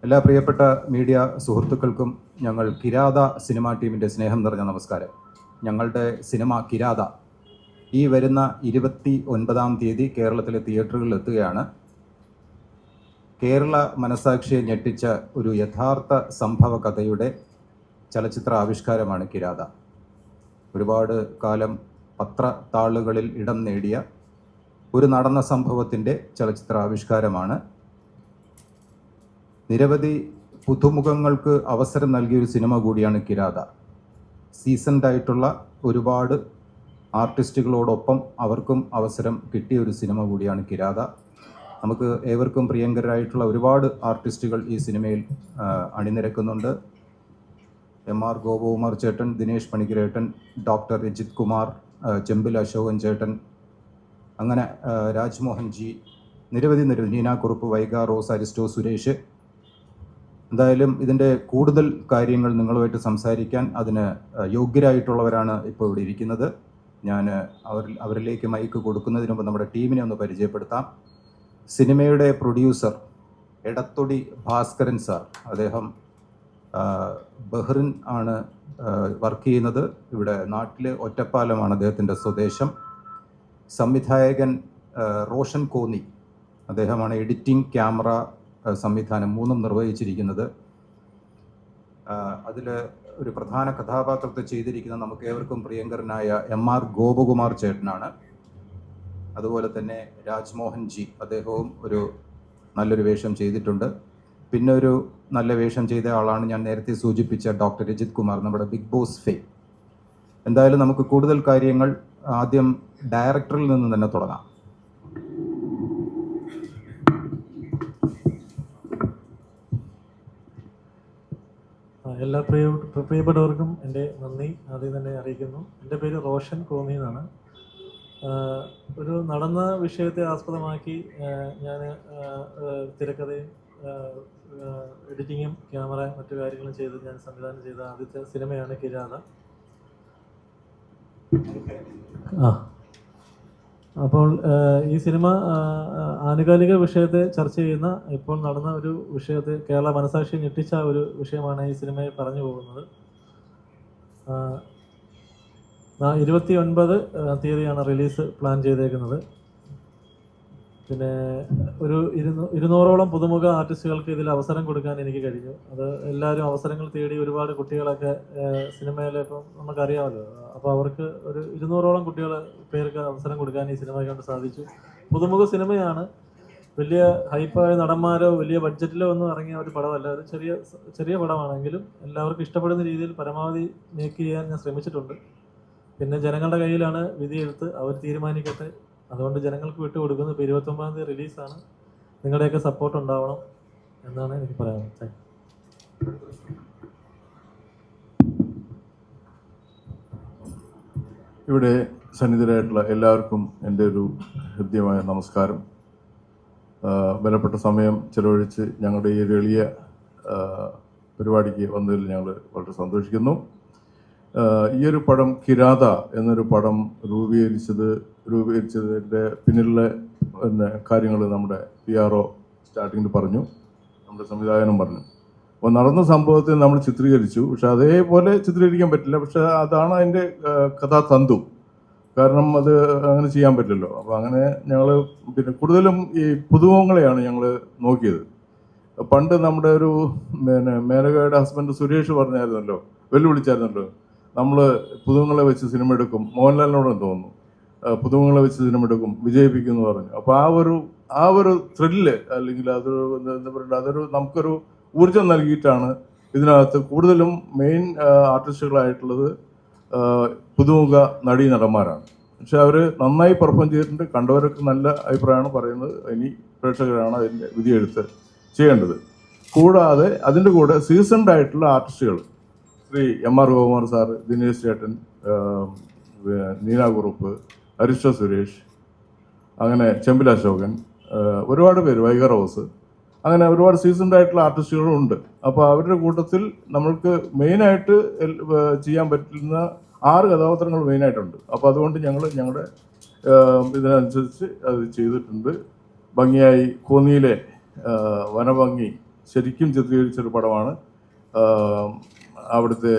എല്ലാ പ്രിയപ്പെട്ട മീഡിയ സുഹൃത്തുക്കൾക്കും ഞങ്ങൾ കിരാത സിനിമാ ടീമിൻ്റെ സ്നേഹം നിറഞ്ഞ നമസ്കാരം. ഞങ്ങളുടെ സിനിമ കിരാത ഈ വരുന്ന 29-ാം തീയതി കേരളത്തിലെ തിയേറ്ററുകളിൽ എത്തുകയാണ്. കേരള മനസാക്ഷിയെ ഞെട്ടിച്ച ഒരു യഥാർത്ഥ സംഭവ കഥയുടെ ചലച്ചിത്ര ആവിഷ്കാരമാണ് കിരാത. ഒരുപാട് കാലം പത്രത്താളുകളിൽ ഇടം നേടിയ ഒരു നടന്ന സംഭവത്തിൻ്റെ ചലച്ചിത്ര ആവിഷ്കാരമാണ്. നിരവധി പുതുമുഖങ്ങൾക്ക് അവസരം നൽകിയൊരു സിനിമ കൂടിയാണ് കിരാത. സീസൺഡായിട്ടുള്ള ഒരുപാട് ആർട്ടിസ്റ്റുകളോടൊപ്പം അവർക്കും അവസരം കിട്ടിയ ഒരു സിനിമ കൂടിയാണ് കിരാത. നമുക്ക് ഏവർക്കും പ്രിയങ്കരായിട്ടുള്ള ഒരുപാട് ആർട്ടിസ്റ്റുകൾ ഈ സിനിമയിൽ അണിനിരക്കുന്നുണ്ട്. എം.ആർ. ഗോപകുമാർ ചേട്ടൻ, ദിനേശ് പണിക്കരേട്ടൻ, ഡോക്ടർ രജിത് കുമാർ, ചെമ്പിൽ അശോകൻ ചേട്ടൻ, അങ്ങനെ രാജ്മോഹൻ ജി, നിരവധി നീന കുറുപ്പ്, വൈഗ, റോസ്, അരിസ്റ്റോ, സുരേഷ്. എന്തായാലും ഇതിൻ്റെ കൂടുതൽ കാര്യങ്ങൾ നിങ്ങളുമായിട്ട് സംസാരിക്കാൻ അതിന് യോഗ്യരായിട്ടുള്ളവരാണ് ഇപ്പോൾ ഇവിടെ ഇരിക്കുന്നത്. ഞാൻ അവരിലേക്ക് മൈക്ക് കൊടുക്കുന്നതിന് മുമ്പ് നമ്മുടെ ടീമിനെ ഒന്ന് പരിചയപ്പെടുത്താം. സിനിമയുടെ പ്രൊഡ്യൂസർ എടത്തൊടി ഭാസ്കരൻ സാർ, അദ്ദേഹം ബഹ്റിൻ ആണ് വർക്ക് ചെയ്യുന്നത്. ഇവിടെ നാട്ടിൽ ഒറ്റപ്പാലമാണ് അദ്ദേഹത്തിൻ്റെ സ്വദേശം. സംവിധായകൻ റോഷൻ കോന്നി, അദ്ദേഹമാണ് എഡിറ്റിംഗ്, ക്യാമറ, സംവിധാനം മൂന്നും നിർവഹിച്ചിരിക്കുന്നത്. അതിൽ ഒരു പ്രധാന കഥാപാത്രത്തെ ചെയ്തിരിക്കുന്ന നമുക്ക് ഏവർക്കും പ്രിയങ്കരനായ എം.ആർ. ഗോപകുമാർ ചേട്ടനാണ്. അതുപോലെ തന്നെ രാജ്മോഹൻ ജി, അദ്ദേഹവും ഒരു നല്ലൊരു വേഷം ചെയ്തിട്ടുണ്ട്. പിന്നെ ഒരു നല്ല വേഷം ചെയ്ത ആളാണ് ഞാൻ നേരത്തെ സൂചിപ്പിച്ച ഡോക്ടർ രജിത് കുമാർ, നമ്മുടെ ബിഗ് ബോസ് ഫെയിം. എന്തായാലും നമുക്ക് കൂടുതൽ കാര്യങ്ങൾ ആദ്യം ഡയറക്ടറിൽ നിന്ന് തന്നെ തുടങ്ങാം. എല്ലാ പ്രിയപ്പെട്ടവർക്കും എൻ്റെ നന്ദി ആദ്യം തന്നെ അറിയിക്കുന്നു. എൻ്റെ പേര് റോഷൻ കോന്നി എന്നാണ്. ഒരു നടന്ന വിഷയത്തെ ആസ്പദമാക്കി ഞാൻ തിരക്കഥയും എഡിറ്റിങ്ങും ക്യാമറ മറ്റു കാര്യങ്ങളും ചെയ്ത് ഞാൻ സംവിധാനം ചെയ്ത ആദ്യത്തെ സിനിമയാണ് കിരാത. അപ്പോൾ ഈ സിനിമ ആനുകാലിക വിഷയത്തെ ചർച്ച ചെയ്യുന്ന, ഇപ്പോൾ നടന്ന ഒരു വിഷയത്തെ, കേരള മനസാക്ഷിയെ ഞെട്ടിച്ച ഒരു വിഷയമാണ് ഈ സിനിമയിൽ പറഞ്ഞു പോകുന്നത്. 29 തീയതിയാണ് റിലീസ് പ്ലാൻ ചെയ്തേക്കുന്നത്. പിന്നെ ഒരു 200ഓളം പുതുമുഖ ആർട്ടിസ്റ്റുകൾക്ക് ഇതിൽ അവസരം കൊടുക്കാൻ എനിക്ക് കഴിഞ്ഞു. അത് എല്ലാവരും അവസരങ്ങൾ തേടി ഒരുപാട് കുട്ടികളൊക്കെ സിനിമയിൽ ഇപ്പം നമുക്കറിയാമല്ലോ. അപ്പോൾ അവർക്ക് ഒരു 200ഓളം പേർക്ക് അവസരം കൊടുക്കാൻ ഈ സിനിമ കൊണ്ട് സാധിച്ചു. പുതുമുഖ സിനിമയാണ്. വലിയ ഹൈപ്പായ നടന്മാരോ വലിയ ബഡ്ജറ്റിലോ ഒന്നും ഇറങ്ങിയ ഒരു പടമല്ല. ഒരു ചെറിയ പടമാണെങ്കിലും എല്ലാവർക്കും ഇഷ്ടപ്പെടുന്ന രീതിയിൽ പരമാവധി മേക്ക് ചെയ്യാൻ ഞാൻ ശ്രമിച്ചിട്ടുണ്ട്. പിന്നെ ജനങ്ങളുടെ കയ്യിലാണ് വിധിയെടുത്ത്, അവർ തീരുമാനിക്കട്ടെ. അതുകൊണ്ട് ജനങ്ങൾക്ക് വിട്ടുകൊടുക്കുന്നു. ഇപ്പോൾ 29-ാം തീയതി റിലീസാണ്. നിങ്ങളുടെയൊക്കെ സപ്പോർട്ട് ഉണ്ടാവണം എന്നാണ് എനിക്ക് പറയാനുള്ളത്. ഇവിടെ സന്നിധരായിട്ടുള്ള എല്ലാവർക്കും എൻ്റെ ഒരു ഹൃദ്യമായ നമസ്കാരം. വിലപ്പെട്ട സമയം ചെലവഴിച്ച് ഞങ്ങളുടെ ഈ ഒരു എളിയ പരിപാടിക്ക് വന്നതിൽ ഞങ്ങൾ വളരെ സന്തോഷിക്കുന്നു. ഈ ഒരു പടം കിരാത എന്നൊരു പടം രൂപീകരിച്ചതിൻ്റെ പിന്നിലുള്ള കാര്യങ്ങൾ നമ്മുടെ PRO സ്റ്റാർട്ടിങ്ങിൽ പറഞ്ഞു, നമ്മുടെ സംവിധായകനും പറഞ്ഞു. അപ്പോൾ നടന്ന സംഭവത്തെ നമ്മൾ ചിത്രീകരിച്ചു. പക്ഷെ അതേപോലെ ചിത്രീകരിക്കാൻ പറ്റില്ല. പക്ഷെ അതാണ് അതിൻ്റെ കഥാതന്തു. കാരണം അത് അങ്ങനെ ചെയ്യാൻ പറ്റില്ലല്ലോ. അപ്പോൾ അങ്ങനെ ഞങ്ങൾ പിന്നെ കൂടുതലും ഈ പുതുമുഖങ്ങളെയാണ് ഞങ്ങൾ നോക്കിയത്. പണ്ട് നമ്മുടെ ഒരു മേനകയുടെ ഹസ്ബൻഡ് സുരേഷ് പറഞ്ഞായിരുന്നല്ലോ, വെല്ലുവിളിച്ചായിരുന്നല്ലോ, നമ്മൾ പുതുമുഖങ്ങളെ വെച്ച് സിനിമ എടുക്കും, മോഹൻലാലിനോടും തോന്നുന്നു, പുതുമുഖങ്ങളെ വെച്ച് സിനിമ എടുക്കും, വിജയിപ്പിക്കും എന്ന് പറഞ്ഞു. അപ്പോൾ ആ ഒരു ത്രില്ല്, അല്ലെങ്കിൽ എന്താ പറയുക, നമുക്കൊരു ഊർജം നൽകിയിട്ടാണ് ഇതിനകത്ത് കൂടുതലും മെയിൻ ആർട്ടിസ്റ്റുകളായിട്ടുള്ളത് പുതുമുഖ നടന്മാരാണ്. പക്ഷെ അവർ നന്നായി പെർഫോം ചെയ്തിട്ടുണ്ട്. കണ്ടവരൊക്കെ നല്ല അഭിപ്രായമാണ് പറയുന്നത്. ഇനി പ്രേക്ഷകരാണ് അതിൻ്റെ വിധിയെടുത്ത് ചെയ്യേണ്ടത്. കൂടാതെ അതിൻ്റെ കൂടെ സീസൺഡ് ആർട്ടിസ്റ്റുകൾ, ശ്രീ എം.ആർ. ഗോപകുമാർ സാറ്, ദിനേശ് ചേട്ടൻ, നീന കുറുപ്പ്, അരിസ്റ്റോ സുരേഷ്, അങ്ങനെ ചെമ്പിൽ അശോകൻ, ഒരുപാട് പേര്, വൈഗ, റോസ്, അങ്ങനെ ഒരുപാട് സീസൺഡ് ആർട്ടിസ്റ്റുകളും ഉണ്ട്. അപ്പോൾ അവരുടെ കൂട്ടത്തിൽ നമ്മൾക്ക് മെയിനായിട്ട് ചെയ്യാൻ പറ്റുന്ന 6 കഥാപാത്രങ്ങൾ മെയിനായിട്ടുണ്ട്. അപ്പോൾ അതുകൊണ്ട് ഞങ്ങളുടെ ഇതിനനുസരിച്ച് അത് ചെയ്തിട്ടുണ്ട്. ഭംഗിയായി കോന്നിയിലെ വനഭംഗി ശരിക്കും ചിത്രീകരിച്ചൊരു പടമാണ്. അവിടുത്തെ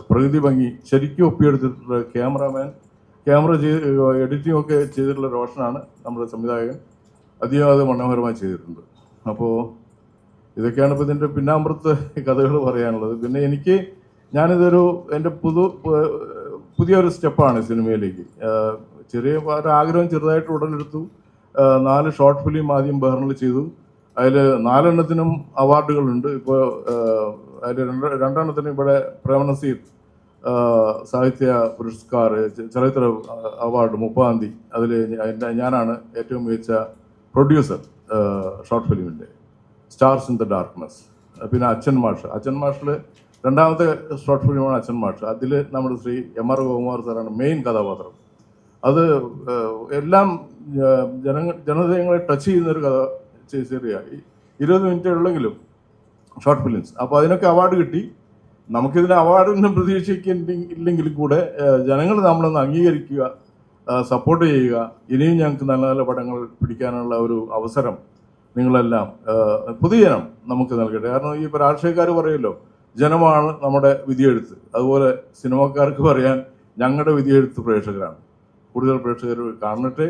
പ്രകൃതി ഭംഗി ശരിക്കും ഒപ്പിയെടുത്തിട്ടുള്ള ക്യാമറ എഡിറ്റിംഗ് ഒക്കെ ചെയ്തിട്ടുള്ള റോഷനാണ് നമ്മുടെ സംവിധായകൻ. അധികം അത് മനോഹരമായി ചെയ്തിട്ടുണ്ട്. അപ്പോൾ ഇതൊക്കെയാണ് ഇപ്പോൾ ഇതിൻ്റെ പിന്നാമ്പുറത്ത് കഥകൾ പറയാനുള്ളത്. പിന്നെ ഞാനിതൊരു എൻ്റെ പുതിയൊരു സ്റ്റെപ്പാണ് സിനിമയിലേക്ക്. ചെറിയ ഒരു ആഗ്രഹം ചെറുതായിട്ട് ഉടലെടുത്തു. 4 ഷോർട്ട് ഫിലിം ആദ്യം ബഹ്റിനിൽ ചെയ്തു. അതിൽ 4 എണ്ണത്തിനും അവാർഡുകളുണ്ട്. ഇപ്പോൾ അതിൽ 2 എണ്ണത്തിനും ഇവിടെ പ്രേമനസീർ സാഹിത്യ പുരസ്കാർ ചലച്ചിത്ര അവാർഡ് 30-ാം തീയതി അതിൽ ഞാനാണ് ഏറ്റവും മികച്ച പ്രൊഡ്യൂസർ ഷോർട്ട് ഫിലിമിൻ്റെ, സ്റ്റാർസ് ഇൻ ദ ഡാർക്ക്നെസ്. പിന്നെ അച്ഛൻ മാഷിൽ 2ാമത്തെ ഷോർട്ട് ഫിലിമാണ് അച്ഛൻ മാഷ്. അതിൽ നമ്മുടെ ശ്രീ M.R. ഗോപകുമാർ സാറാണ് മെയിൻ കഥാപാത്രം. അത് എല്ലാം ജനഹൃദയങ്ങളെ ടച്ച് ചെയ്യുന്നൊരു കഥ ശരിയായി. 20 മിനിറ്റേ ഉള്ളെങ്കിലും ഷോർട്ട് ഫിലിംസ്. അപ്പോൾ അതിനൊക്കെ അവാർഡ് കിട്ടി. നമുക്കിതിന് അവാർഡൊന്നും പ്രതീക്ഷിക്കുന്നില്ലെങ്കിൽ കൂടെ ജനങ്ങൾ നമ്മളൊന്ന് അംഗീകരിക്കുക, സപ്പോർട്ട് ചെയ്യുക. ഇനിയും ഞങ്ങൾക്ക് നല്ല നല്ല പടങ്ങൾ പിടിക്കാനുള്ള ഒരു അവസരം നിങ്ങളെല്ലാം പൊതുജനം നമുക്ക് നൽകട്ടെ. കാരണം ഈ രാഷ്ട്രീയക്കാർ പറയുമല്ലോ ജനമാണ് നമ്മുടെ വിധിയെഴുത്ത്, അതുപോലെ സിനിമക്കാർക്ക് പറയാൻ ഞങ്ങളുടെ വിധിയെഴുത്ത് പ്രേക്ഷകരാണ്. കൂടുതൽ പ്രേക്ഷകർ കാണട്ടെ.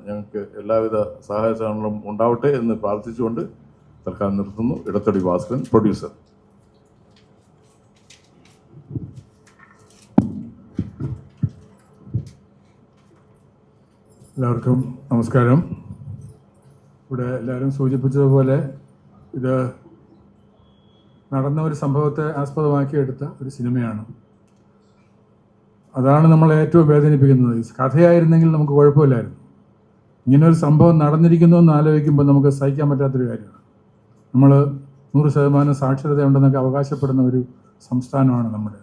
ഞങ്ങൾക്ക് എല്ലാവിധ സഹായ സഹകരണങ്ങളും ഉണ്ടാവട്ടെ എന്ന് പ്രാർത്ഥിച്ചുകൊണ്ട് തൽക്കാലം നിർത്തുന്നു. ഇടത്തടി ഭാസ്കരൻ, പ്രൊഡ്യൂസർ. എല്ലാവർക്കും നമസ്കാരം. ഇവിടെ എല്ലാവരും സൂചിപ്പിച്ചതുപോലെ ഇത് നടന്ന ഒരു സംഭവത്തെ ആസ്പദമാക്കി എടുത്ത ഒരു സിനിമയാണ്. അതാണ് നമ്മളെ ഏറ്റവും വേദനിപ്പിക്കുന്നത്. കഥയായിരുന്നെങ്കിൽ നമുക്ക് കുഴപ്പമില്ലായിരുന്നു. ഇങ്ങനൊരു സംഭവം നടന്നിരിക്കുന്നു എന്ന് ആലോചിക്കുമ്പോൾ നമുക്ക് സഹിക്കാൻ പറ്റാത്തൊരു കാര്യമാണ്. നമ്മൾ 100% സാക്ഷരത ഉണ്ടെന്നൊക്കെ അവകാശപ്പെടുന്ന ഒരു സംസ്ഥാനമാണ് നമ്മുടെ.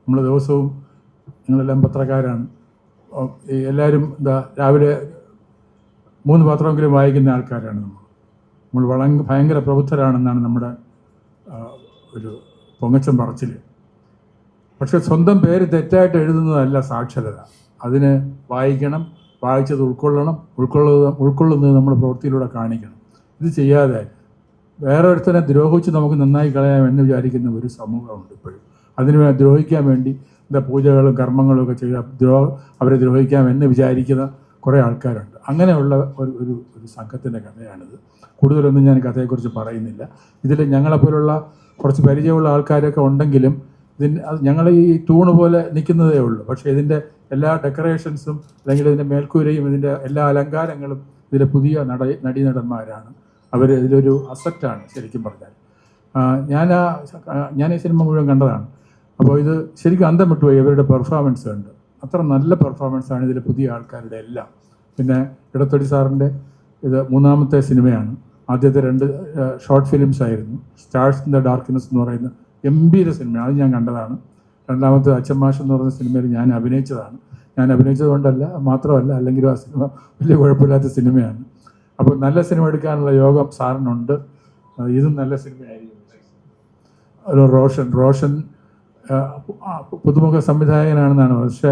നമ്മൾ ദിവസവും, നിങ്ങളെല്ലാം പത്രക്കാരാണ്, എല്ലാവരും രാവിലെ 3 പത്രമെങ്കിലും വായിക്കുന്ന ആൾക്കാരാണ്. നമ്മൾ ഭയങ്കര പ്രബുദ്ധരാണെന്നാണ് നമ്മുടെ ഒരു പൊങ്ങച്ചം പറച്ചിൽ. പക്ഷെ സ്വന്തം പേര് തെറ്റായിട്ട് എഴുതുന്നതല്ല സാക്ഷരത. അതിന് വായിക്കണം, വായിച്ചത് ഉൾക്കൊള്ളുന്നത് നമ്മുടെ പ്രവൃത്തിയിലൂടെ കാണിക്കണം. ഇത് ചെയ്യാതെ വേറെ ഒരുത്തനെ ദ്രോഹിച്ച് നമുക്ക് നന്നായി കളയാമെന്ന് വിചാരിക്കുന്ന ഒരു സമൂഹമുണ്ട് ഇപ്പോഴും. അതിന് ദ്രോഹിക്കാൻ വേണ്ടി പൂജകളും കർമ്മങ്ങളും ഒക്കെ ചെയ്ത് അവരെ ദ്രോഹിക്കാമെന്ന് വിചാരിക്കുന്ന കുറേ ആൾക്കാരുണ്ട്. അങ്ങനെയുള്ള ഒരു സംഘത്തിൻ്റെ കഥയാണിത്. കൂടുതലൊന്നും ഞാൻ കഥയെക്കുറിച്ച് പറയുന്നില്ല. ഇതിൽ ഞങ്ങളെപ്പോലുള്ള കുറച്ച് പരിചയമുള്ള ആൾക്കാരൊക്കെ ഉണ്ടെങ്കിലും ഞങ്ങൾ ഈ തൂണ് പോലെ നിൽക്കുന്നതേ ഉള്ളൂ. പക്ഷേ ഇതിൻ്റെ എല്ലാ ഡെക്കറേഷൻസും അല്ലെങ്കിൽ ഇതിൻ്റെ മേൽക്കൂരയും ഇതിൻ്റെ എല്ലാ അലങ്കാരങ്ങളും ഇതിലെ പുതിയ നടീനടന്മാരാണ്. അവർ ഇതിലൊരു അസറ്റാണ് ശരിക്കും പറഞ്ഞാൽ. ഞാൻ ഈ സിനിമ മുഴുവൻ കണ്ടതാണ്. അപ്പോൾ ഇത് ശരിക്കും അന്തം വിട്ടുപോയി. ഇവരുടെ പെർഫോമൻസ് ഉണ്ട്, അത്ര നല്ല പെർഫോമൻസാണ് ഇതിലെ പുതിയ ആൾക്കാരുടെ എല്ലാം. പിന്നെ ഇടത്തൊടി സാറിൻ്റെ ഇത് 3ാമത്തെ സിനിമയാണ്. ആദ്യത്തെ 2 ഷോർട്ട് ഫിലിംസ് ആയിരുന്നു. സ്റ്റാർസ് ഇൻ ദ ഡാർക്ക്നെസ് എന്ന് പറയുന്ന ഗംഭീര സിനിമയാണ്, അത് ഞാൻ കണ്ടതാണ്. 2ാമത്തെ അച്ഛൻ മാഷ് എന്ന് പറയുന്ന സിനിമയിൽ ഞാൻ അഭിനയിച്ചതാണ്. ഞാൻ അഭിനയിച്ചത് കൊണ്ടല്ല, മാത്രമല്ല, അല്ലെങ്കിൽ ആ സിനിമ വലിയ കുഴപ്പമില്ലാത്ത സിനിമയാണ്. അപ്പോൾ നല്ല സിനിമ എടുക്കാനുള്ള യോഗം സാറിനുണ്ട്. ഇതും നല്ല സിനിമയായിരിക്കും. ഒരു റോഷൻ പുതുമുഖ സംവിധായകനാണെന്നാണ്. പക്ഷേ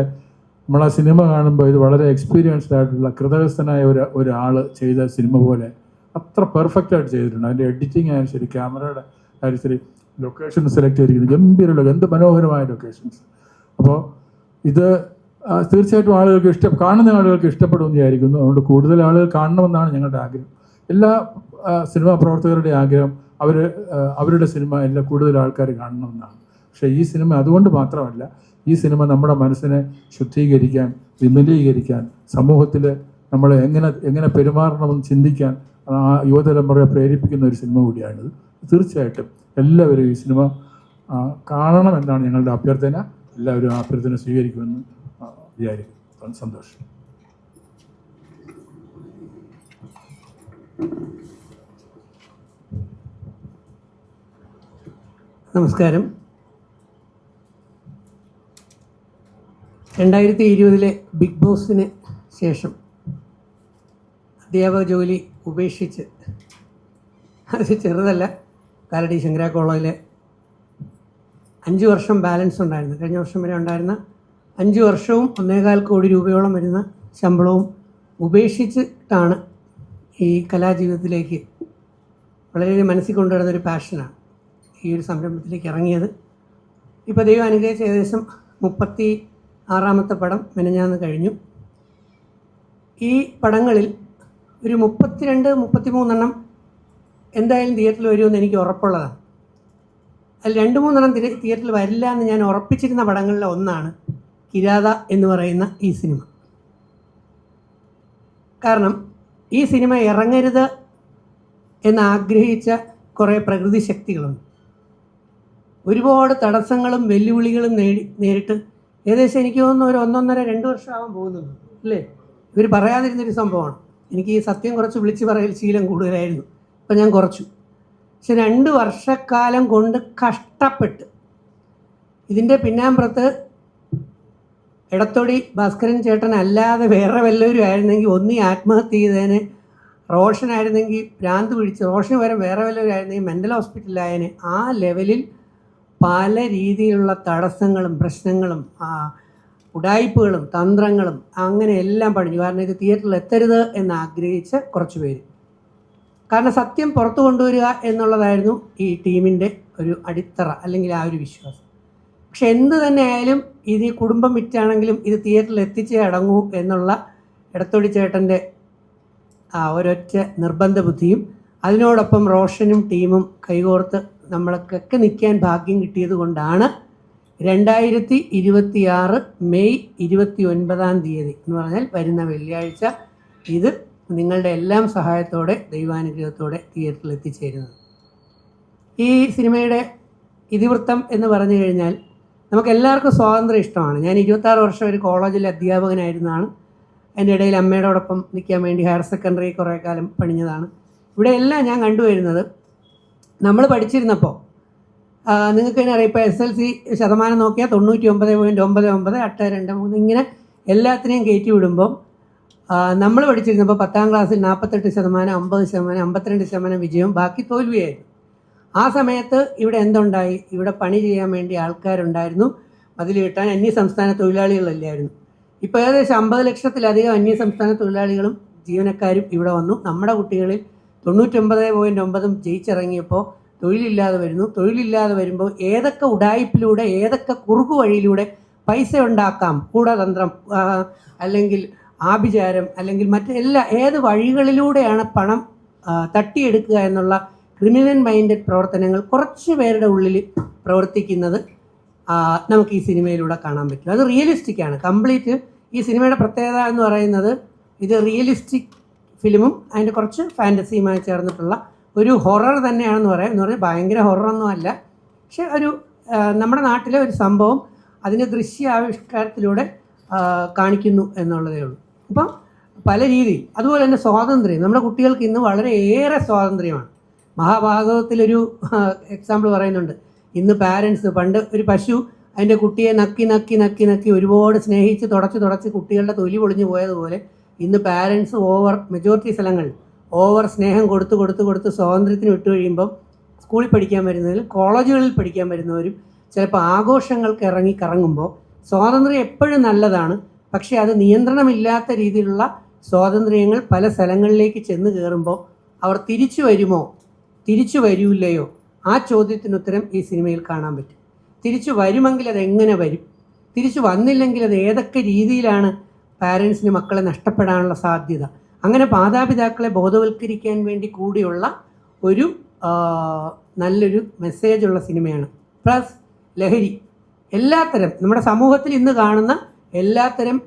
നമ്മൾ ആ സിനിമ കാണുമ്പോൾ ഇത് വളരെ എക്സ്പീരിയൻസ്ഡ് ആയിട്ടുള്ള കൃതകസ്ഥനായ ഒരാൾ ചെയ്ത സിനിമ പോലെ അത്ര പെർഫെക്റ്റായിട്ട് ചെയ്തിട്ടുണ്ട്. അതിൻ്റെ എഡിറ്റിംഗ് ആയാലും ശരി, ക്യാമറയുടെ ആയാലും ശരി, ലൊക്കേഷൻ സെലക്ട് ചെയ്തിരിക്കുന്നത് ഗംഭീരമുള്ള എന്ത് മനോഹരമായ ലൊക്കേഷൻസ്. അപ്പോൾ ഇത് തീർച്ചയായിട്ടും കാണുന്ന ആളുകൾക്ക് ഇഷ്ടപ്പെടുമെന്ന് വിചാരിക്കുന്നു. അതുകൊണ്ട് കൂടുതൽ ആളുകൾ കാണണമെന്നാണ് ഞങ്ങളുടെ ആഗ്രഹം. എല്ലാ സിനിമാ പ്രവർത്തകരുടെ ആഗ്രഹം അവരുടെ സിനിമ എല്ലാ കൂടുതൽ ആൾക്കാർ കാണണമെന്നാണ്. പക്ഷേ ഈ സിനിമ അതുകൊണ്ട് മാത്രമല്ല, ഈ സിനിമ നമ്മുടെ മനസ്സിനെ ശുദ്ധീകരിക്കാൻ, വിമലീകരിക്കാൻ, സമൂഹത്തിൽ നമ്മൾ എങ്ങനെ പെരുമാറണമെന്ന് ചിന്തിക്കാൻ യുവതലമുറയെ പ്രേരിപ്പിക്കുന്ന ഒരു സിനിമ കൂടിയാണിത്. തീർച്ചയായിട്ടും എല്ലാവരും ഈ സിനിമ കാണണമെന്നാണ് ഞങ്ങളുടെ അഭ്യർത്ഥന. എല്ലാവരും ആ അഭ്യർത്ഥന സ്വീകരിക്കുമെന്ന് വിചാരിക്കുന്നു. സന്തോഷം. നമസ്കാരം. 2020 ബിഗ് ബോസിന് ശേഷം അധ്യാപക ജോലി ഉപേക്ഷിച്ച്, അത് ചെറുതല്ല, കാലടി ശങ്കര കോളേജിലെ 5 വർഷം ബാലൻസ് ഉണ്ടായിരുന്നു. കഴിഞ്ഞ വർഷം വരെ ഉണ്ടായിരുന്ന 5 വർഷവും 1.25 കോടി രൂപയോളം വരുന്ന ശമ്പളവും ഉപേക്ഷിച്ചിട്ടാണ് ഈ കലാജീവിതത്തിലേക്ക് വളരെയധികം മനസ്സിൽ കൊണ്ടുവരുന്നൊരു പാഷനാണ് ഈ ഒരു സംരംഭത്തിലേക്ക് ഇറങ്ങിയത്. ഇപ്പോൾ ദൈവം അനുഗ്രഹിച്ച് ഏകദേശം 36ാമത്തെ പടം മെനഞ്ഞാന്ന് കഴിഞ്ഞു. ഈ പടങ്ങളിൽ ഒരു 32-33 എന്തായാലും തിയേറ്ററിൽ വരുമെന്ന് എനിക്ക് ഉറപ്പുള്ളതാണ്. അതിൽ 2-3 തിയേറ്ററിൽ വരില്ല എന്ന് ഞാൻ ഉറപ്പിച്ചിരുന്ന പടങ്ങളിലെ ഒന്നാണ് കിരാത എന്ന് പറയുന്ന ഈ സിനിമ. കാരണം ഈ സിനിമ ഇറങ്ങരുത് എന്നാഗ്രഹിച്ച കുറേ പ്രകൃതി ശക്തികളുണ്ട്. ഒരുപാട് തടസ്സങ്ങളും വെല്ലുവിളികളും നേരിട്ട് ഏകദേശം എനിക്ക് തോന്നുന്നു ഒരു 1.5-2 വർഷമാകാൻ പോകുന്നുണ്ട് അല്ലേ. ഇവർ പറയാതിരുന്നൊരു സംഭവമാണ്. എനിക്ക് ഈ സത്യം കുറച്ച് വിളിച്ച് പറയൽ ശീലം കൂടുതലായിരുന്നു, ഇപ്പം ഞാൻ കുറച്ചു. പക്ഷെ 2 വർഷക്കാലം കൊണ്ട് കഷ്ടപ്പെട്ട് ഇതിൻ്റെ പിന്നാമ്പുറത്ത് എടത്തൊടി ഭാസ്കരൻ ചേട്ടൻ അല്ലാതെ വേറെ വല്ലവരും ആയിരുന്നെങ്കിൽ ഒന്നീ ആത്മഹത്യ ചെയ്തേനെ, റോഷനായിരുന്നെങ്കിൽ ഭ്രാന്ത് പിടിച്ച്, റോഷന് പകരം വേറെ വല്ലവരും ആയിരുന്നെങ്കിൽ മെൻ്റൽ ഹോസ്പിറ്റലായതിനെ. ആ ലെവലിൽ പല രീതിയിലുള്ള തടസ്സങ്ങളും പ്രശ്നങ്ങളും ഉഡായിപ്പുകളും തന്ത്രങ്ങളും അങ്ങനെ എല്ലാം പഠിച്ചു. കാരണം ഇത് തിയേറ്ററിൽ എത്തരുത് എന്നാഗ്രഹിച്ച കുറച്ച് പേര്. കാരണം സത്യം പുറത്തു കൊണ്ടുവരിക എന്നുള്ളതായിരുന്നു ഈ ടീമിൻ്റെ ഒരു അടിത്തറ, അല്ലെങ്കിൽ ആ ഒരു വിശ്വാസം. പക്ഷെ എന്ത് തന്നെ ആയാലും ഇത് ഈ കുടുംബം വിറ്റാണെങ്കിലും ഇത് തിയേറ്ററിൽ എത്തിച്ചേ അടങ്ങൂ എന്നുള്ള എടത്തൊടി ചേട്ടൻ്റെ ഒരൊറ്റ നിർബന്ധ ബുദ്ധിയും അതിനോടൊപ്പം റോഷനും ടീമും കൈകോർത്ത് നമ്മൾക്കൊക്കെ നിൽക്കാൻ ഭാഗ്യം കിട്ടിയത് കൊണ്ടാണ് 2026 മെയ് 29-ാം തീയതി എന്ന് പറഞ്ഞാൽ വരുന്ന വെള്ളിയാഴ്ച ഇത് നിങ്ങളുടെ എല്ലാം സഹായത്തോടെ ദൈവാനുഗ്രഹത്തോടെ തിയേറ്ററിൽ എത്തിച്ചേരുന്നത്. ഈ സിനിമയുടെ ഇതിവൃത്തം എന്ന് പറഞ്ഞു കഴിഞ്ഞാൽ നമുക്ക് എല്ലാവർക്കും സ്വാതന്ത്ര്യം ഇഷ്ടമാണ്. ഞാൻ 26 വർഷം ഒരു കോളേജിലെ അധ്യാപകനായിരുന്നതാണ്. അതിൻ്റെ ഇടയിൽ അമ്മയോടൊപ്പം നിൽക്കാൻ വേണ്ടി ഹയർ സെക്കൻഡറി കുറേ കാലം പണിഞ്ഞതാണ്. ഇവിടെ എല്ലാം ഞാൻ കണ്ടുവരുന്നത് നമ്മൾ പഠിച്ചിരുന്നപ്പോൾ നിങ്ങൾക്ക് തന്നെ അറിയാം, ഇപ്പോൾ SLC ശതമാനം നോക്കിയാൽ 99.99, 823 ഇങ്ങനെ എല്ലാത്തിനെയും കയറ്റി വിടുമ്പം നമ്മൾ പഠിച്ചിരുന്നപ്പോൾ 10ാം ക്ലാസ്സിൽ 48%, 50%, 52% വിജയവും ബാക്കി തോൽവിയായിരുന്നു. ആ സമയത്ത് ഇവിടെ എന്തുണ്ടായി? ഇവിടെ പണി ചെയ്യാൻ വേണ്ടി ആൾക്കാരുണ്ടായിരുന്നു, അതിൽ കിട്ടാൻ അന്യസംസ്ഥാന തൊഴിലാളികളില്ലായിരുന്നു. ഇപ്പോൾ ഏകദേശം 50 ലക്ഷത്തിലധികം അന്യസംസ്ഥാന തൊഴിലാളികളും ജീവനക്കാരും ഇവിടെ വന്നു. നമ്മുടെ കുട്ടികളിൽ 99.9 ജയിച്ചിറങ്ങിയപ്പോൾ തൊഴിലില്ലാതെ വരുന്നു. തൊഴിലില്ലാതെ വരുമ്പോൾ ഏതൊക്കെ ഉഡായിപ്പിലൂടെ, ഏതൊക്കെ കുറുക്കു വഴിയിലൂടെ പൈസ ഉണ്ടാക്കാം, ഗൂഢതന്ത്രം അല്ലെങ്കിൽ ആഭിചാരം അല്ലെങ്കിൽ ഏത് വഴികളിലൂടെയാണ് പണം തട്ടിയെടുക്കുക എന്നുള്ള ക്രിമിനൽ മൈൻഡഡ് പ്രവർത്തനങ്ങൾ കുറച്ച് പേരുടെ ഉള്ളിൽ പ്രവർത്തിക്കുന്നത് നമുക്ക് ഈ സിനിമയിലൂടെ കാണാൻ പറ്റും. അത് റിയലിസ്റ്റിക്കാണ് കംപ്ലീറ്റ്. ഈ സിനിമയുടെ പ്രത്യേകത എന്ന് പറയുന്നത് ഇത് റിയലിസ്റ്റിക് ഫിലിമും അതിൻ്റെ കുറച്ച് ഫാൻറ്റസിയുമായി ചേർന്നിട്ടുള്ള ഒരു ഹൊറർ തന്നെയാണെന്ന് പറയാം. എന്ന് പറഞ്ഞാൽ ഭയങ്കര ഹൊററൊന്നും അല്ല, പക്ഷെ ഒരു നമ്മുടെ നാട്ടിലെ ഒരു സംഭവം അതിൻ്റെ ദൃശ്യാവിഷ്കാരത്തിലൂടെ കാണിക്കുന്നു എന്നുള്ളതേ ഉള്ളൂ. അപ്പം പല രീതിയിൽ അതുപോലെ തന്നെ സ്വാതന്ത്ര്യം, നമ്മുടെ കുട്ടികൾക്ക് ഇന്ന് വളരെയേറെ സ്വാതന്ത്ര്യമാണ്. മഹാഭാഗവത്തിലൊരു എക്സാമ്പിൾ പറയുന്നുണ്ട്. ഇന്ന് പാരൻസ്, പണ്ട് ഒരു പശു അതിൻ്റെ കുട്ടിയെ നക്കി നക്കി നക്കി നക്കി ഒരുപാട് സ്നേഹിച്ച് തുടച്ച് കുട്ടികളുടെ തൊലി പൊളിഞ്ഞു പോയതുപോലെ ഇന്ന് പാരൻസ് മെജോറിറ്റി സ്ഥലങ്ങളിൽ ഓവർ സ്നേഹം കൊടുത്ത് സ്വാതന്ത്ര്യത്തിന് വിട്ടു കഴിയുമ്പം സ്കൂളിൽ പഠിക്കാൻ വരുന്നതിൽ കോളേജുകളിൽ പഠിക്കാൻ വരുന്നവരും ചിലപ്പോൾ ആഘോഷങ്ങൾക്ക് കറങ്ങുമ്പോൾ സ്വാതന്ത്ര്യം എപ്പോഴും നല്ലതാണ്, പക്ഷേ അത് നിയന്ത്രണമില്ലാത്ത രീതിയിലുള്ള സ്വാതന്ത്ര്യങ്ങൾ പല സ്ഥലങ്ങളിലേക്ക് ചെന്ന് കയറുമ്പോൾ അവർ തിരിച്ചു വരുമോ തിരിച്ചു വരില്ലയോ ആ ചോദ്യത്തിനുത്തരം ഈ സിനിമയിൽ കാണാൻ പറ്റും. തിരിച്ചു വരുമെങ്കിൽ അത് എങ്ങനെ വരും, തിരിച്ചു വന്നില്ലെങ്കിൽ അത് ഏതൊക്കെ രീതിയിലാണ് പാരൻസിന് മക്കളെ നഷ്ടപ്പെടാനുള്ള സാധ്യത. അങ്ങനെ മാതാപിതാക്കളെ ബോധവൽക്കരിക്കാൻ വേണ്ടി കൂടിയുള്ള ഒരു നല്ലൊരു മെസ്സേജുള്ള സിനിമയാണ്. പ്ലസ് ലഹരി, എല്ലാത്തരം നമ്മുടെ സമൂഹത്തിൽ ഇന്ന് കാണുന്ന എല്ലാത്തരം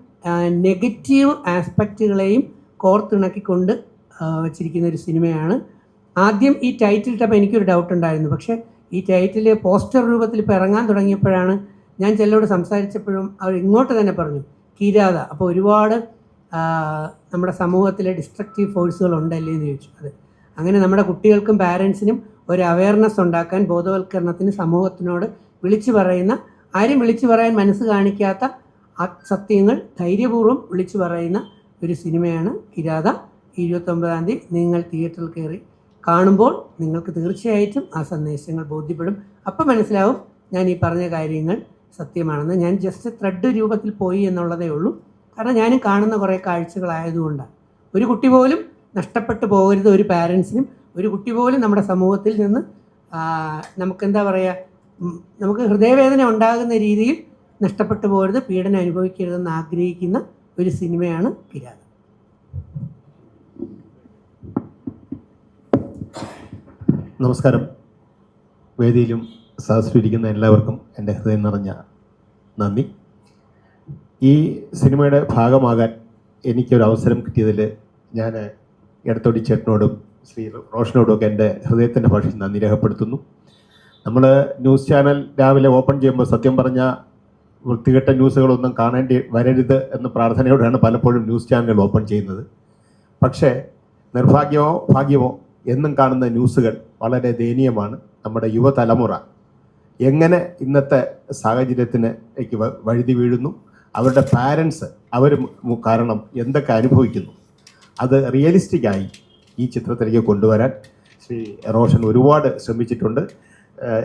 നെഗറ്റീവ് ആസ്പെക്റ്റുകളെയും കോർത്തിണക്കിക്കൊണ്ട് വച്ചിരിക്കുന്ന ഒരു സിനിമയാണ്. ആദ്യം ഈ ടൈറ്റിൽ ഇട്ടപ്പോൾ എനിക്കൊരു ഡൗട്ട് ഉണ്ടായിരുന്നു, പക്ഷേ ഈ ടൈറ്റിൽ പോസ്റ്റർ രൂപത്തിൽ ഇപ്പോൾ ഇറങ്ങാൻ തുടങ്ങിയപ്പോഴാണ് ഞാൻ ചിലരോട് സംസാരിച്ചപ്പോഴും അവർ ഇങ്ങോട്ട് തന്നെ പറഞ്ഞു കിരാത. അപ്പോൾ ഒരുപാട് നമ്മുടെ സമൂഹത്തിലെ ഡിസ്ട്രക്റ്റീവ് ഫോഴ്സുകൾ ഉണ്ടല്ലേ എന്ന് ചോദിച്ചു. അത് അങ്ങനെ നമ്മുടെ കുട്ടികൾക്കും പാരൻസിനും ഒരു അവയർനെസ് ഉണ്ടാക്കാൻ, ബോധവൽക്കരണത്തിന് സമൂഹത്തിനോട് ആരും വിളിച്ചു പറയാൻ മനസ്സ് കാണിക്കാത്ത സത്യങ്ങൾ ധൈര്യപൂർവ്വം വിളിച്ചു പറയുന്ന ഒരു സിനിമയാണ് കിരാത. 29-ാം തീയതി നിങ്ങൾ തിയേറ്ററിൽ കയറി കാണുമ്പോൾ നിങ്ങൾക്ക് തീർച്ചയായിട്ടും ആ സന്ദേശങ്ങൾ ബോധ്യപ്പെടും. അപ്പം മനസ്സിലാവും ഞാൻ ഈ പറഞ്ഞ കാര്യങ്ങൾ സത്യമാണെന്ന്. ഞാൻ ജസ്റ്റ് ത്രെഡ് രൂപത്തിൽ പോയി എന്നുള്ളതേ ഉള്ളൂ. കാരണം ഞാനും കാണുന്ന കുറേ കാഴ്ചകളായതുകൊണ്ടാണ്. ഒരു കുട്ടി പോലും നഷ്ടപ്പെട്ടു പോകരുത് ഒരു പാരൻസിനും, ഒരു കുട്ടി പോലും നമ്മുടെ സമൂഹത്തിൽ നിന്ന് നമുക്കെന്താ പറയുക, നമുക്ക് ഹൃദയവേദന ഉണ്ടാകുന്ന രീതിയിൽ നഷ്ടപ്പെട്ടു പോകരുത്, പീഡനം അനുഭവിക്കരുതെന്ന് ആഗ്രഹിക്കുന്ന ഒരു സിനിമയാണ് കിരാതം. നമസ്കാരം. വേദിയിലും സദസ്സിലിരിക്കുന്ന എല്ലാവർക്കും എൻ്റെ ഹൃദയം നിറഞ്ഞ നന്ദി. ഈ സിനിമയുടെ ഭാഗമാകാൻ എനിക്കൊരു അവസരം കിട്ടിയതിൽ ഞാൻ എടത്തൊടി ചേട്ടനോടും ശ്രീ റോഷനോടും ഒക്കെ എൻ്റെ ഹൃദയത്തിൻ്റെ ഭാഷയിൽ നന്ദി രേഖപ്പെടുത്തുന്നു. നമ്മൾ ന്യൂസ് ചാനൽ രാവിലെ ഓപ്പൺ ചെയ്യുമ്പോൾ സത്യം പറഞ്ഞ വൃത്തികെട്ട ന്യൂസുകളൊന്നും കാണേണ്ടി വരരുത് എന്ന പ്രാർത്ഥനയോടെയാണ് പലപ്പോഴും ന്യൂസ് ചാനലുകൾ ഓപ്പൺ ചെയ്യുന്നത്. പക്ഷേ നിർഭാഗ്യമോ ഭാഗ്യമോ എന്നും കാണുന്ന ന്യൂസുകൾ വളരെ ദയനീയമാണ്. നമ്മുടെ യുവതലമുറ എങ്ങനെ ഇന്നത്തെ സാഹചര്യത്തിലേക്ക് വഴുതി വീഴുന്നു, അവരുടെ പാരൻസ് അവർ കാരണം എന്തൊക്കെ അനുഭവിക്കുന്നു, അത് റിയലിസ്റ്റിക്കായി ഈ ചിത്രത്തിലേക്ക് കൊണ്ടുവരാൻ ശ്രീ റോഷൻ ഒരുപാട് ശ്രമിച്ചിട്ടുണ്ട്.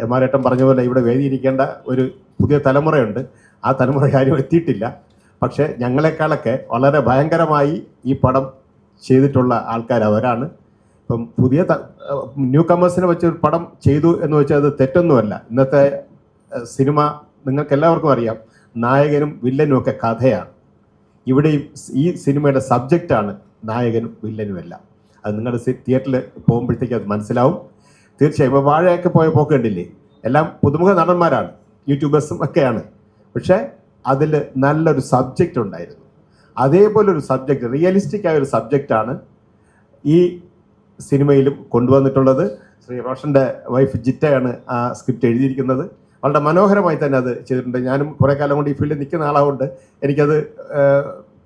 എമാരേട്ടൻ പറഞ്ഞ പോലെ ഇവിടെ വേദിയിരിക്കേണ്ട ഒരു പുതിയ തലമുറയുണ്ട്. ആ തലമുറ ആരും എത്തിയിട്ടില്ല. പക്ഷേ ഞങ്ങളെക്കാളൊക്കെ വളരെ ഭയങ്കരമായി ഈ പടം ചെയ്തിട്ടുള്ള ആൾക്കാർ അവരാണ്. ഇപ്പം പുതിയ ന്യൂ കമേഴ്സിനെ വെച്ച് ഒരു പടം ചെയ്തു എന്ന് വെച്ചാൽ അത് തെറ്റൊന്നുമല്ല. ഇന്നത്തെ സിനിമ നിങ്ങൾക്ക് എല്ലാവർക്കും അറിയാം, നായകനും വില്ലനും ഒക്കെ കഥയാണ്. ഇവിടെയും ഈ സിനിമയുടെ സബ്ജക്റ്റാണ് നായകനും വില്ലനുമെല്ലാം. അത് നിങ്ങളുടെ തിയേറ്ററിൽ പോകുമ്പോഴത്തേക്ക് അത് മനസ്സിലാവും. തീർച്ചയായും ഇപ്പോൾ വാഴയൊക്കെ പോയ പോക്ക് കണ്ടില്ലേ, എല്ലാം പുതുമുഖ നടന്മാരാണ്, യൂട്യൂബേഴ്സും ഒക്കെയാണ്. പക്ഷേ അതിൽ നല്ലൊരു സബ്ജക്റ്റ് ഉണ്ടായിരുന്നു. അതേപോലെ ഒരു സബ്ജക്റ്റ്, റിയലിസ്റ്റിക് ആയ ഒരു സബ്ജക്റ്റാണ് ഈ സിനിമയിലും കൊണ്ടുവന്നിട്ടുള്ളത്. ശ്രീ റോഷൻ്റെ വൈഫ് ജിറ്റയാണ് ആ സ്ക്രിപ്റ്റ് എഴുതിയിരിക്കുന്നത്. വളരെ മനോഹരമായി തന്നെ അത് ചെയ്തിട്ടുണ്ട്. ഞാനും കുറേ കാലം കൊണ്ട് ഈ ഫീൽഡിൽ നിൽക്കുന്ന ആളാകൊണ്ട് എനിക്കത്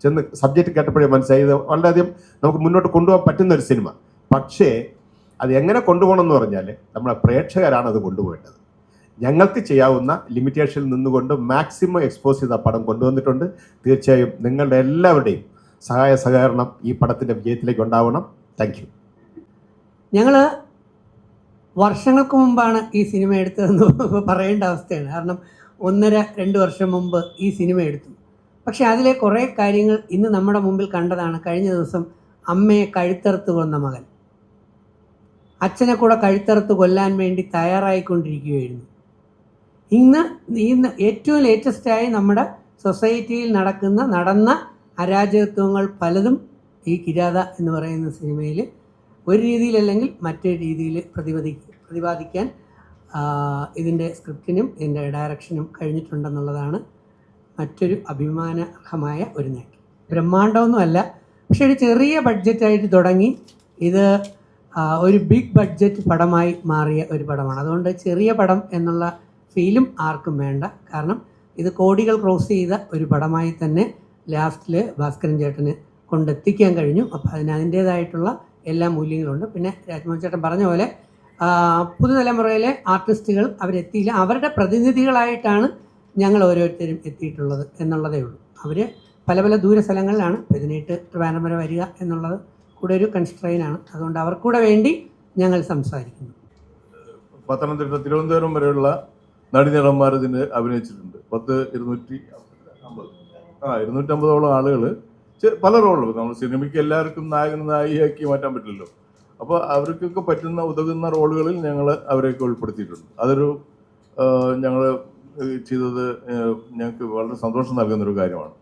ചെന്ന് സബ്ജക്റ്റ് കേട്ടപ്പോഴേ മനസ്സിലായി ഇത് വളരെയധികം നമുക്ക് മുന്നോട്ട് കൊണ്ടുപോകാൻ പറ്റുന്നൊരു സിനിമ. പക്ഷേ അത് എങ്ങനെ കൊണ്ടുപോകണം എന്ന് പറഞ്ഞാൽ നമ്മുടെ പ്രേക്ഷകരാണ് അത് കൊണ്ടുപോകേണ്ടത്. ഞങ്ങൾക്ക് ചെയ്യാവുന്ന ലിമിറ്റേഷനിൽ നിന്നുകൊണ്ട് മാക്സിമം എക്സ്പോസ് ചെയ്ത പടം കൊണ്ടുവന്നിട്ടുണ്ട്. തീർച്ചയായും നിങ്ങളുടെ എല്ലാവരുടെയും സഹായ സഹകരണം ഈ പടത്തിൻ്റെ വിജയത്തിലേക്ക് ഉണ്ടാവണം. Thank you. ഞങ്ങൾ വർഷങ്ങൾക്ക് മുമ്പാണ് ഈ സിനിമ എടുത്തതെന്ന് പറയേണ്ട അവസ്ഥയാണ്. കാരണം 1.5-2 വർഷം മുമ്പ് ഈ സിനിമ എടുത്തു. പക്ഷേ അതിലെ കുറേ കാര്യങ്ങൾ ഇന്ന് നമ്മുടെ മുമ്പിൽ കണ്ടതാണ്. കഴിഞ്ഞ ദിവസം അമ്മയെ കഴുത്തറുത്ത് കൊന്ന മകൻ അച്ഛനെ കൂടെ കഴുത്തറുത്ത് കൊല്ലാൻ വേണ്ടി തയ്യാറായിക്കൊണ്ടിരിക്കുകയായിരുന്നു. ഇന്ന് ഏറ്റവും ലേറ്റസ്റ്റായി നമ്മുടെ സൊസൈറ്റിയിൽ നടന്ന അരാജകത്വങ്ങൾ പലതും ഈ കിരാത എന്ന് പറയുന്ന സിനിമയിൽ ഒരു രീതിയിലല്ലെങ്കിൽ മറ്റൊരു രീതിയിൽ പ്രതിപാദിക്കാൻ ഇതിൻ്റെ സ്ക്രിപ്റ്റിനും ഇതിൻ്റെ ഡയറക്ഷനും കഴിഞ്ഞിട്ടുണ്ടെന്നുള്ളതാണ് മറ്റൊരു അഭിമാനാർഹമായ ഒരു നേട്ടം. ബ്രഹ്മാണ്ടമൊന്നുമല്ല, പക്ഷെ ഒരു ചെറിയ ബഡ്ജറ്റായിട്ട് തുടങ്ങി ഇത് ഒരു ബിഗ് ബഡ്ജറ്റ് പടമായി മാറിയ ഒരു പടമാണ്. അതുകൊണ്ട് ചെറിയ പടം എന്നുള്ള ഫീലും ആർക്കും വേണ്ട. കാരണം ഇത് കോടികൾ ക്രോസ് ചെയ്ത ഒരു പടമായി തന്നെ ലാസ്റ്റിൽ ഭാസ്കരൻ ചേട്ടന് കൊണ്ടെത്തിക്കാൻ കഴിഞ്ഞു. അപ്പോൾ അതിൻ്റേതായിട്ടുള്ള എല്ലാ മൂല്യങ്ങളുണ്ട്. പിന്നെ രാജ്മോഹൻ ചേട്ടൻ പറഞ്ഞ പോലെ പുതുതലമുറയിലെ ആർട്ടിസ്റ്റുകൾ അവരെത്തിയില്ല. അവരുടെ പ്രതിനിധികളായിട്ടാണ് ഞങ്ങൾ ഓരോരുത്തരും എത്തിയിട്ടുള്ളത് എന്നുള്ളതേ ഉള്ളൂ. അവർ പല പല ദൂര സ്ഥലങ്ങളിലാണ്. ഇതിനായിട്ട് ട്രിവാൻഡ്രം വരെ വരിക എന്നുള്ളത് കൂടെ ഒരു കൺസ്ട്രെയിനാണ്. അതുകൊണ്ട് അവർക്കൂടെ വേണ്ടി ഞങ്ങൾ സംസാരിക്കുന്നു. പത്തനംതിട്ട, തിരുവനന്തപുരം വരെയുള്ള നടീനടന്മാർ ഇതിന് അഭിനയിച്ചിട്ടുണ്ട്. 250 ആളുകൾ പല റോളുകൾ. നമ്മൾ സിനിമയ്ക്ക് എല്ലാവർക്കും നായകനും നായികയാക്കി മാറ്റാൻ പറ്റില്ലല്ലോ. അപ്പോൾ അവർക്കൊക്കെ പറ്റുന്ന ഉതകുന്ന റോളുകളിൽ ഞങ്ങൾ അവരെയൊക്കെ ഉൾപ്പെടുത്തിയിട്ടുണ്ട്. അതൊരു ഞങ്ങൾ ചെയ്തത് ഞങ്ങൾക്ക് വളരെ സന്തോഷം നൽകുന്നൊരു കാര്യമാണ്.